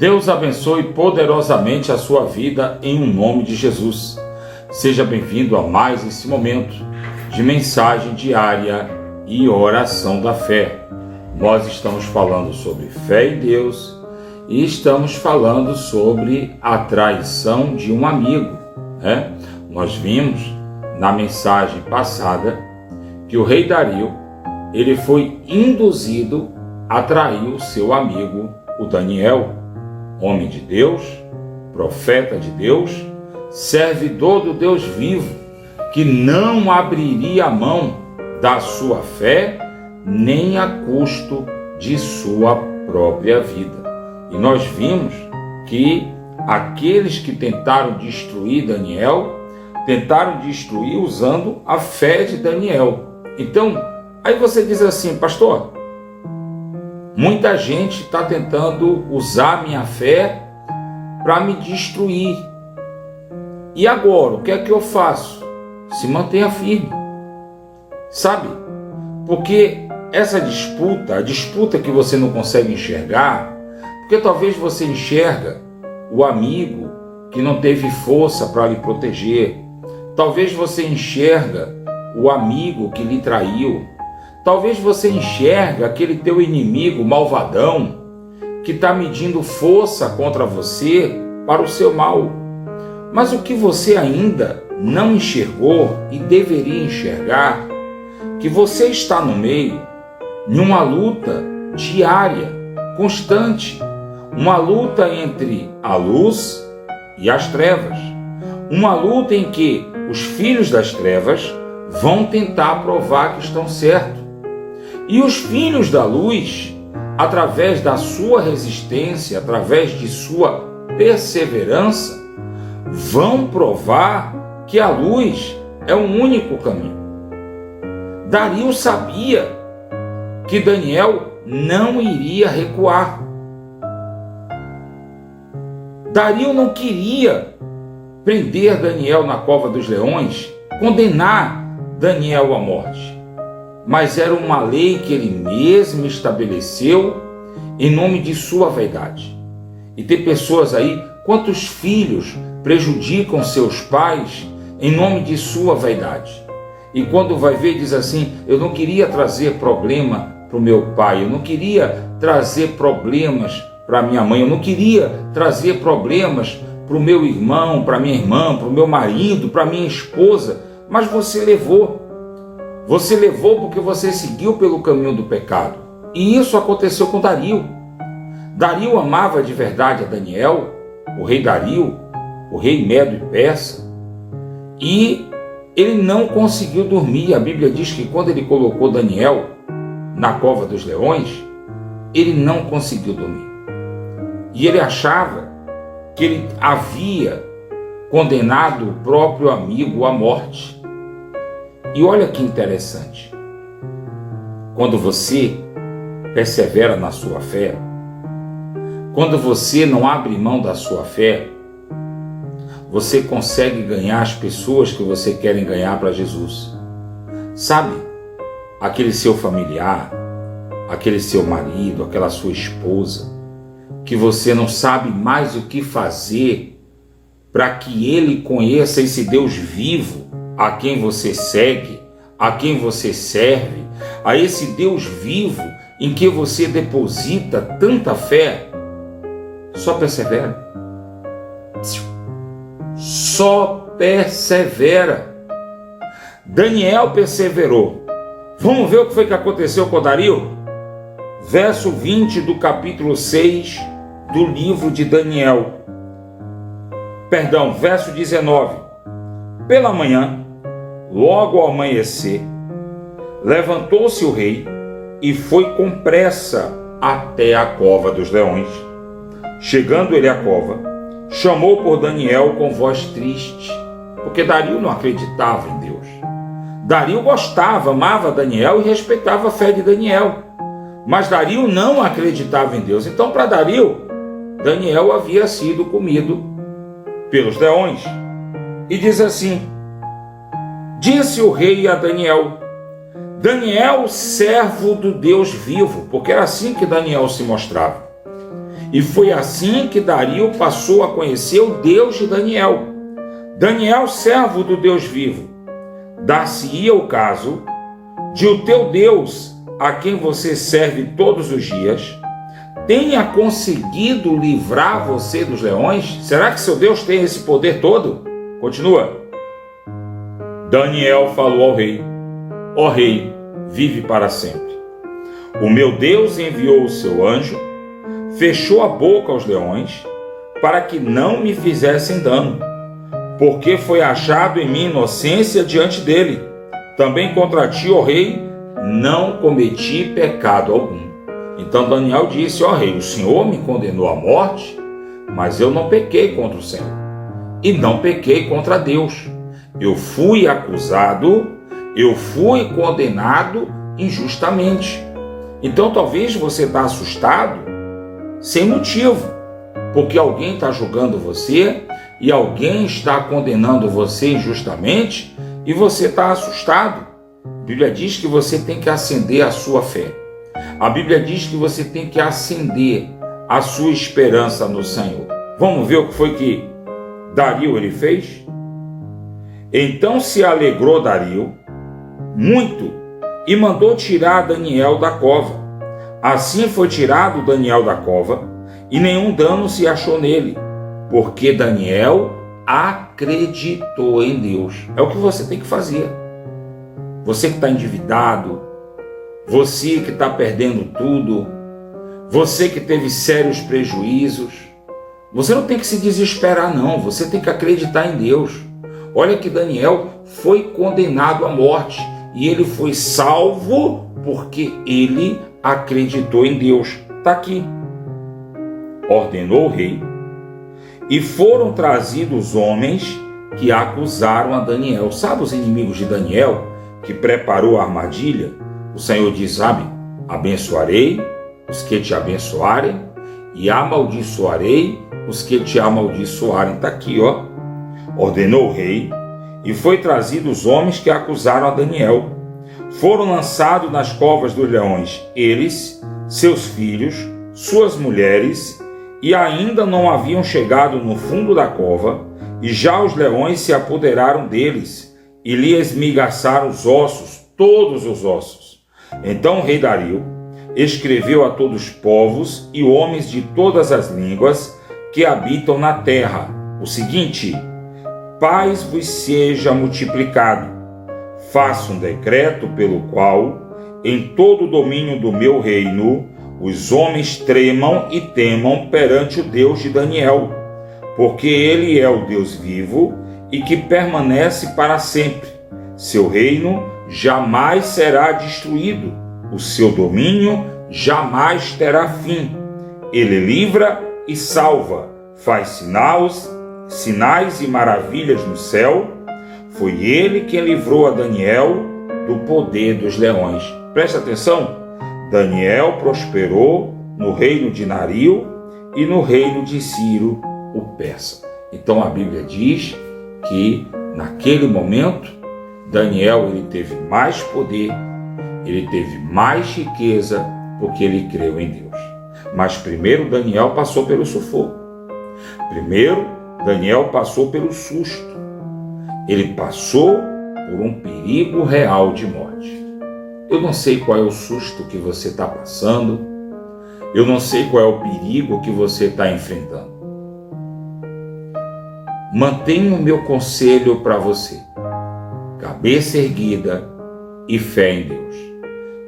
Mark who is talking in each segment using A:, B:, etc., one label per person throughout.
A: Deus abençoe poderosamente a sua vida em um nome de Jesus. Seja bem-vindo a mais esse momento de mensagem diária e oração da fé. Nós estamos falando sobre fé em Deus e estamos falando sobre a traição de um amigo, né? Nós vimos na mensagem passada que o rei Dario, ele foi induzido a trair o seu amigo, o Daniel, homem de Deus, profeta de Deus, servidor do Deus vivo, que não abriria mão da sua fé nem a custo de sua própria vida. E nós vimos que aqueles que tentaram destruir Daniel, tentaram destruir usando a fé de Daniel. Então, aí você diz assim: pastor, muita gente está tentando usar minha fé para me destruir. E agora, o que é que eu faço? Se mantenha firme. Sabe? Porque essa disputa, a disputa que você não consegue enxergar, porque talvez você enxerga o amigo que não teve força para lhe proteger. Talvez você enxerga o amigo que lhe traiu. Talvez você enxerga aquele teu inimigo malvadão que está medindo força contra você para o seu mal. Mas o que você ainda não enxergou e deveria enxergar, que você está no meio de uma luta diária, constante, uma luta entre a luz e as trevas, uma luta em que os filhos das trevas vão tentar provar que estão certos. E os filhos da luz, através da sua resistência, através de sua perseverança, vão provar que a luz é o único caminho. Dario sabia que Daniel não iria recuar. Dario não queria prender Daniel na cova dos leões, condenar Daniel à morte. Mas era uma lei que ele mesmo estabeleceu em nome de sua vaidade. E tem pessoas aí, quantos filhos prejudicam seus pais em nome de sua vaidade? E quando vai ver, diz assim: eu não queria trazer problema para o meu pai, eu não queria trazer problemas para minha mãe, eu não queria trazer problemas para o meu irmão, para minha irmã, para o meu marido, para minha esposa, mas você levou. Você levou porque você seguiu pelo caminho do pecado. E isso aconteceu com Dario. Dario amava de verdade a Daniel, o rei Dario, o rei Medo e Persa, e ele não conseguiu dormir. A Bíblia diz que quando ele colocou Daniel na cova dos leões, ele não conseguiu dormir. E ele achava que ele havia condenado o próprio amigo à morte. E olha que interessante, quando você persevera na sua fé, quando você não abre mão da sua fé, você consegue ganhar as pessoas que você quer ganhar para Jesus. Sabe, aquele seu familiar, aquele seu marido, aquela sua esposa, que você não sabe mais o que fazer para que ele conheça esse Deus vivo, a quem você segue, a quem você serve, a esse Deus vivo em que você deposita tanta fé. Só persevera. Só persevera. Daniel perseverou. Vamos ver o que foi que aconteceu com Dario? Verso 20 do capítulo 6 do livro de Daniel. Verso 19. Pela manhã, logo ao amanhecer, levantou-se o rei e foi com pressa até a cova dos leões. Chegando ele à cova, chamou por Daniel com voz triste, porque Dario não acreditava em Deus. Dario gostava, amava Daniel e respeitava a fé de Daniel, mas Dario não acreditava em Deus. Então, para Dario, Daniel havia sido comido pelos leões. E diz assim: disse o rei a Daniel: Daniel, servo do Deus vivo, porque era assim que Daniel se mostrava. E foi assim que Dario passou a conhecer o Deus de Daniel. Daniel, servo do Deus vivo, dar-se-ia o caso de o teu Deus, a quem você serve todos os dias, tenha conseguido livrar você dos leões? Será que seu Deus tem esse poder todo? Continua. Daniel falou ao rei: ó rei, vive para sempre. O meu Deus enviou o seu anjo, fechou a boca aos leões, para que não me fizessem dano, porque foi achado em mim inocência diante dele. Também contra ti, ó rei, não cometi pecado algum. Então Daniel disse: ó rei, o Senhor me condenou à morte, mas eu não pequei contra o Senhor, e não pequei contra Deus. Eu fui acusado, eu fui condenado injustamente. Então talvez você está assustado sem motivo, porque alguém está julgando você e alguém está condenando você injustamente e você está assustado. A Bíblia diz que você tem que acender a sua fé. A Bíblia diz que você tem que acender a sua esperança no Senhor. Vamos ver o que foi que Dario ele fez? Então se alegrou Dario muito e mandou tirar Daniel da cova. Assim foi tirado Daniel da cova e nenhum dano se achou nele, porque Daniel acreditou em Deus. É o que você tem que fazer. Você que está endividado, você que está perdendo tudo, você que teve sérios prejuízos, você não tem que se desesperar não, você tem que acreditar em Deus. Olha que Daniel foi condenado à morte e ele foi salvo porque ele acreditou em Deus. Está aqui. Ordenou o rei, e foram trazidos homens que acusaram a Daniel. Sabe os inimigos de Daniel que preparou a armadilha? O Senhor diz, sabe, abençoarei os que te abençoarem e amaldiçoarei os que te amaldiçoarem. Está aqui, ó. Ordenou o rei, e foi trazido os homens que acusaram a Daniel. Foram lançados nas covas dos leões, eles, seus filhos, suas mulheres, e ainda não haviam chegado no fundo da cova, e já os leões se apoderaram deles, e lhe esmigaçaram os ossos, todos os ossos. Então o rei Dario escreveu a todos os povos e homens de todas as línguas que habitam na terra o seguinte: paz vos seja multiplicado. Faça um decreto pelo qual, em todo o domínio do meu reino, os homens tremam e temam perante o Deus de Daniel, porque ele é o Deus vivo e que permanece para sempre. Seu reino jamais será destruído, o seu domínio jamais terá fim. Ele livra e salva, faz sinais e maravilhas no céu. Foi ele quem livrou a Daniel do poder dos leões. Presta atenção, Daniel prosperou no reino de Dario e no reino de Ciro, o persa. Então a Bíblia diz que naquele momento Daniel ele teve mais poder, ele teve mais riqueza, porque ele creu em Deus. Mas primeiro Daniel passou pelo sufoco. Primeiro Daniel passou pelo susto. Ele passou por um perigo real de morte. Eu não sei qual é o susto que você está passando. Eu não sei qual é o perigo que você está enfrentando. Mantenha o meu conselho para você. Cabeça erguida e fé em Deus.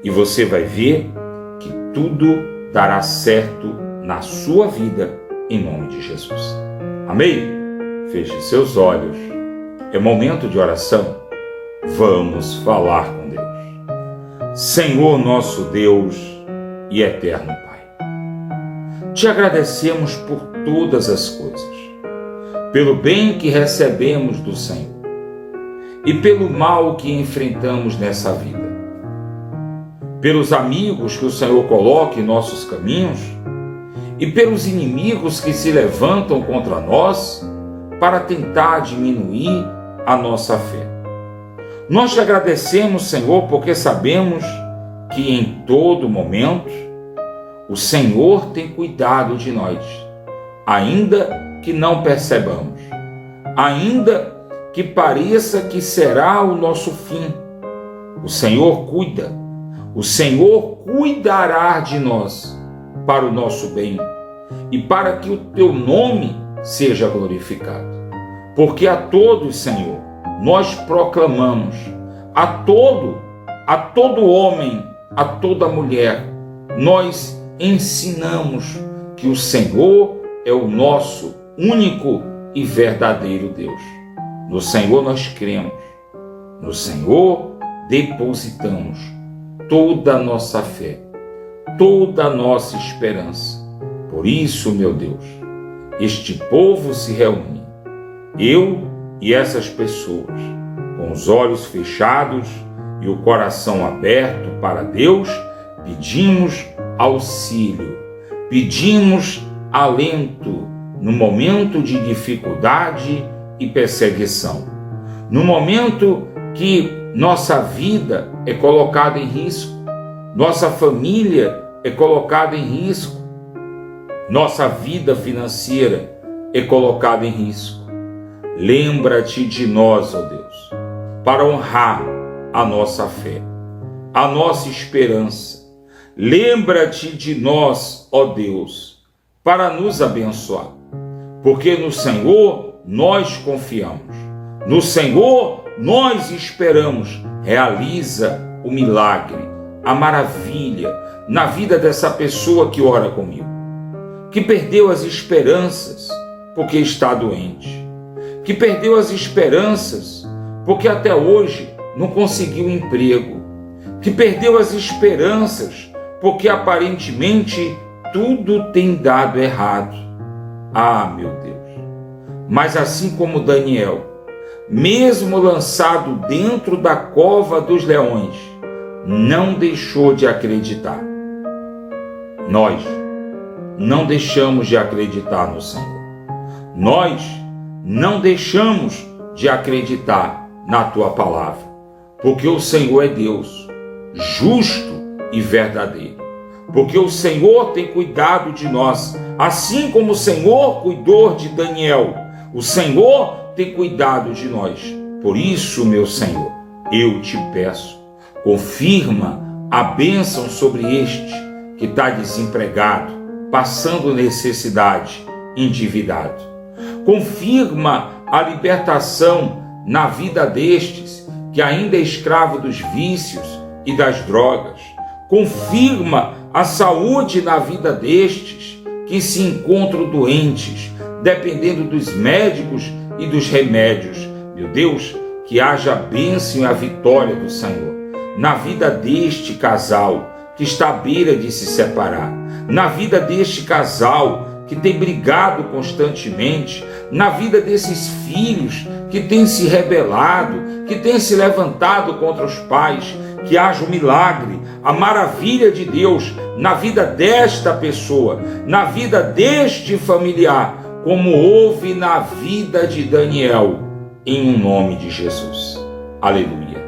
A: E você vai ver que tudo dará certo na sua vida, em nome de Jesus. Amém? Feche seus olhos. É momento de oração. Vamos falar com Deus. Senhor nosso Deus e eterno Pai, te agradecemos por todas as coisas, pelo bem que recebemos do Senhor e pelo mal que enfrentamos nessa vida, pelos amigos que o Senhor coloca em nossos caminhos e pelos inimigos que se levantam contra nós para tentar diminuir a nossa fé. Nós te agradecemos, Senhor, porque sabemos que em todo momento o Senhor tem cuidado de nós, ainda que não percebamos, ainda que pareça que será o nosso fim. O Senhor cuida, o Senhor cuidará de nós para o nosso bem e para que o teu nome seja glorificado. Porque a todos, Senhor, nós proclamamos, a todo homem, a toda mulher, nós ensinamos que o Senhor é o nosso único e verdadeiro Deus. No Senhor nós cremos, no Senhor depositamos toda a nossa fé, toda a nossa esperança. Por isso, meu Deus, este povo se reúne, eu e essas pessoas, com os olhos fechados e o coração aberto para Deus, pedimos auxílio, pedimos alento no momento de dificuldade e perseguição, no momento que nossa vida é colocada em risco, nossa família é colocada em risco, nossa vida financeira é colocada em risco. Lembra-te de nós, ó Deus, para honrar a nossa fé, a nossa esperança. Lembra-te de nós, ó Deus, para nos abençoar, porque no Senhor nós confiamos, no Senhor nós esperamos. Realiza o milagre, a maravilha na vida dessa pessoa que ora comigo, que perdeu as esperanças porque está doente, que perdeu as esperanças porque até hoje não conseguiu emprego, que perdeu as esperanças porque aparentemente tudo tem dado errado. Ah, meu Deus! Mas assim como Daniel, mesmo lançado dentro da cova dos leões, não deixou de acreditar. Nós não deixamos de acreditar no Senhor. Nós não deixamos de acreditar na Tua palavra, porque o Senhor é Deus, justo e verdadeiro. Porque o Senhor tem cuidado de nós, assim como o Senhor cuidou de Daniel. O Senhor tem cuidado de nós. Por isso, meu Senhor, eu te peço, confirma a bênção sobre este que está desempregado, passando necessidade, endividado. Confirma a libertação na vida destes que ainda é escravo dos vícios e das drogas. Confirma a saúde na vida destes que se encontram doentes, dependendo dos médicos e dos remédios. Meu Deus, que haja a bênção e a vitória do Senhor na vida deste casal que está à beira de se separar, na vida deste casal que tem brigado constantemente, na vida desses filhos que têm se rebelado, que têm se levantado contra os pais. Que haja o milagre, a maravilha de Deus na vida desta pessoa, na vida deste familiar, como houve na vida de Daniel, em nome de Jesus. Aleluia.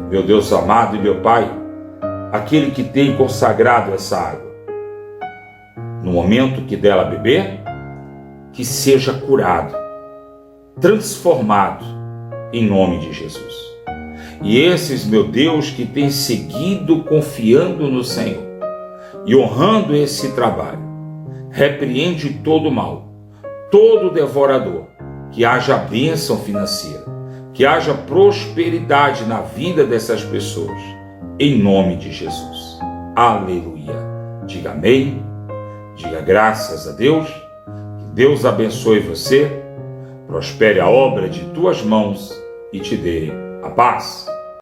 A: Meu Deus amado e meu Pai, aquele que tem consagrado essa água, no momento que dela beber, que seja curado, transformado, em nome de Jesus. E esses, meu Deus, que têm seguido confiando no Senhor e honrando esse trabalho, repreende todo o mal, todo devorador, que haja bênção financeira, que haja prosperidade na vida dessas pessoas, em nome de Jesus. Aleluia. Diga amém, diga graças a Deus, que Deus abençoe você, prospere a obra de tuas mãos e te dê a paz.